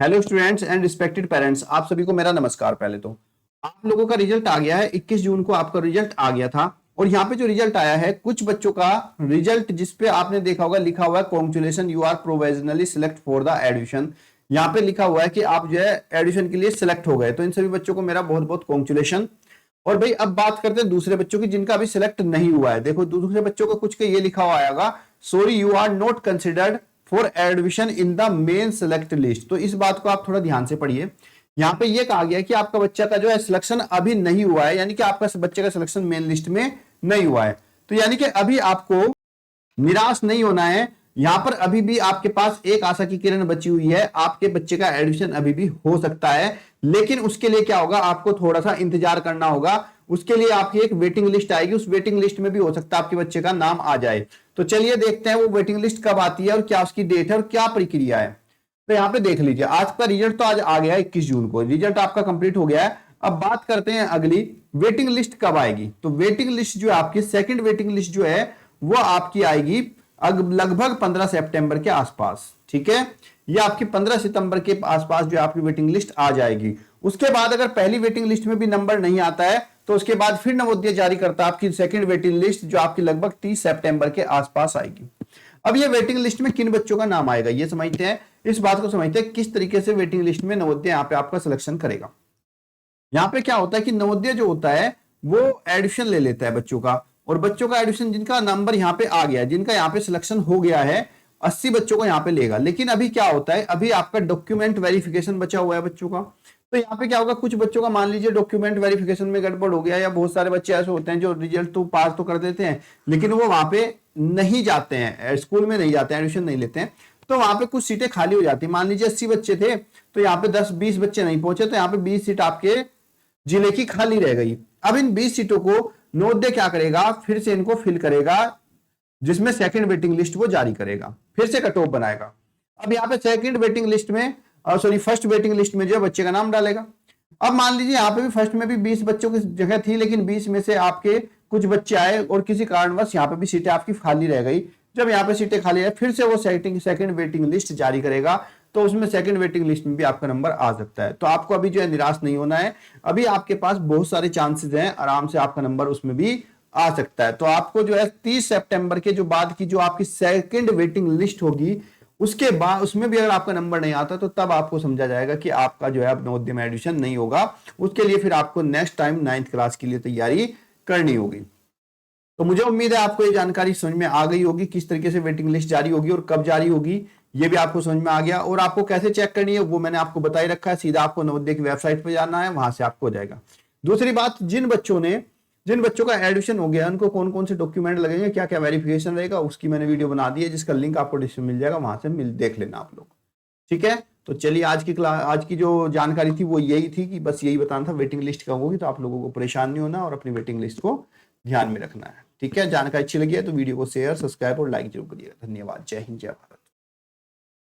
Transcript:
Hello students and respected parents, आप सभी को मेरा नमस्कार। पहले तो आप लोगों का रिजल्ट आ गया है। 21 जून को आपका रिजल्ट आ गया था और यहाँ पे जो रिजल्ट आया है, कुछ बच्चों का रिजल्ट जिसपे आपने देखा होगा लिखा हुआ है congratulation you are provisionally select for the admission. यहाँ पे लिखा हुआ है कि आप जो है एडमिशन के लिए सिलेक्ट हो गए। तो इन सभी बच्चों को मेरा बहुत बहुत कॉन्ग्रेचुलेशन। और भाई अब बात करते हैं दूसरे बच्चों की जिनका अभी सिलेक्ट नहीं हुआ है। देखो दूसरे बच्चों को कुछ के ये लिखा हुआ आएगा, sorry you are not considered for admission in the main select list. तो इस बात को आप थोड़ा ध्यान से पढ़िए। यहाँ पे ये कहा गया है कि आपका बच्चा का जो है सिलेक्शन अभी नहीं हुआ है, यानी कि आपका बच्चे का सिलेक्शन मेन लिस्ट में नहीं हुआ है। तो यानी कि अभी आपको निराश नहीं होना है। यहां पर अभी भी आपके पास एक आशा की किरण बची हुई है, आपके बच्चे का एडमिशन अभी भी हो सकता है। लेकिन उसके लिए क्या होगा, आपको थोड़ा सा इंतजार करना होगा। उसके लिए आपकी एक वेटिंग लिस्ट आएगी, उस वेटिंग लिस्ट में भी हो सकता है आपके बच्चे का नाम आ जाए। तो चलिए देखते हैं वो वेटिंग लिस्ट कब आती है और क्या उसकी डेट है और क्या प्रक्रिया है। तो यहाँ पे देख लीजिए, आज का रिजल्ट तो आज आ गया 21 जून को, रिजल्ट आपका कंप्लीट हो गया है। अब बात करते हैं अगली वेटिंग लिस्ट कब आएगी। तो वेटिंग लिस्ट जो है आपकी सेकंड वेटिंग लिस्ट जो है वो आपकी आएगी लगभग 15 सितंबर के आसपास। ठीक है, ये आपकी 15 सितंबर के आसपास जो आपकी वेटिंग लिस्ट आ जाएगी। उसके बाद अगर पहली वेटिंग लिस्ट में भी नंबर नहीं आता है तो उसके बाद फिर नवोदय जारी करता है आपकी सेकंड वेटिंग लिस्ट, जो आपकी लगभग 30 सितंबर के आसपास आएगी। अब ये वेटिंग लिस्ट में किन बच्चों का नाम आएगा ये समझते हैं, इस बात को समझते हैं किस तरीके से वेटिंग लिस्ट में नवोदय यहाँ पे आपका सिलेक्शन करेगा। यहाँ पे क्या होता है कि नवोदय जो होता है वो एडमिशन ले लेता है बच्चों का, और बच्चों का एडमिशन जिनका नंबर यहाँ पे आ गया, जिनका यहाँ पे सिलेक्शन हो गया है, 80 बच्चों को यहाँ पे लेगा। लेकिन अभी क्या होता है, अभी आपका डॉक्यूमेंट वेरिफिकेशन बचा हुआ है बच्चों का। तो यहाँ पे क्या होगा, कुछ बच्चों का मान लीजिए डॉक्यूमेंट वेरिफिकेशन में गड़बड़ हो गया, या बहुत सारे बच्चे ऐसे होते हैं जो रिजल्ट तो पास तो कर देते हैं लेकिन वो वहां पे नहीं जाते हैं, स्कूल में नहीं जाते हैं, एडमिशन नहीं लेते हैं। तो वहां पे कुछ सीटें खाली हो जाती है। मान लीजिए 80 बच्चे थे तो यहाँ पे 10-20 बच्चे नहीं पहुंचे, तो यहाँ पे 20 सीट आपके जिले की खाली रह गई। अब इन 20 सीटों को नवोदय क्या करेगा, फिर से इनको फिल करेगा, जिसमें सेकंड वेटिंग लिस्ट वो जारी करेगा, फिर से कट ऑफ बनाएगा। अब यहाँ पे सेकंड वेटिंग लिस्ट में फर्स्ट वेटिंग लिस्ट में जो है बच्चे का नाम डालेगा। अब मान लीजिए यहाँ पे भी फर्स्ट में भी 20 बच्चों की जगह थी, लेकिन 20 में से आपके कुछ बच्चे आए और किसी कारणवश यहाँ पे भी सीटें आपकी खाली रह गई। जब यहाँ पे सीटें खाली है फिर से वो सेकंड वेटिंग लिस्ट जारी करेगा, तो उसमें सेकंड वेटिंग लिस्ट में भी आपका नंबर आ सकता है। तो आपको अभी जो है निराश नहीं होना है, अभी आपके पास बहुत सारे चांसेस हैं, आराम से आपका नंबर उसमें भी आ सकता है। तो आपको जो है 30 सितंबर के जो बाद की जो आपकी सेकंड वेटिंग लिस्ट होगी, उसके बाद उसमें भी अगर आपका नंबर नहीं आता तो तब आपको समझा जाएगा कि आपका जो है अब नवोदय में एडमिशन नहीं होगा। उसके लिए फिर आपको नेक्स्ट टाइम 9th क्लास के लिए तैयारी करनी होगी। तो मुझे उम्मीद है आपको ये जानकारी समझ में आ गई होगी, किस तरीके से वेटिंग लिस्ट जारी होगी और कब जारी होगी ये भी आपको समझ में आ गया। और आपको कैसे चेक करनी है वो मैंने आपको बता ही रखा है, सीधा आपको नवोदय की वेबसाइट पर जाना है, वहां से आपको हो जाएगा। दूसरी बात, जिन बच्चों का एडमिशन हो गया उनको कौन कौन से डॉक्यूमेंट लगेंगे, क्या क्या वेरिफिकेशन रहेगा, उसकी मैंने वीडियो बना दी है, जिसका लिंक आपको डिस्क्रिप्शन मिल जाएगा, वहां से देख लेना आप लोग। ठीक है, तो चलिए आज की जो जानकारी थी वो यही थी कि बस यही बताना था वेटिंग लिस्ट कब होगी, तो आप लोगों को परेशान नहीं होना और अपनी वेटिंग लिस्ट को ध्यान में रखना है। ठीक है, जानकारी अच्छी लगी है तो वीडियो को शेयर, सब्सक्राइब और लाइक जरूर करिएगा। धन्यवाद। जय हिंद, जय भारत।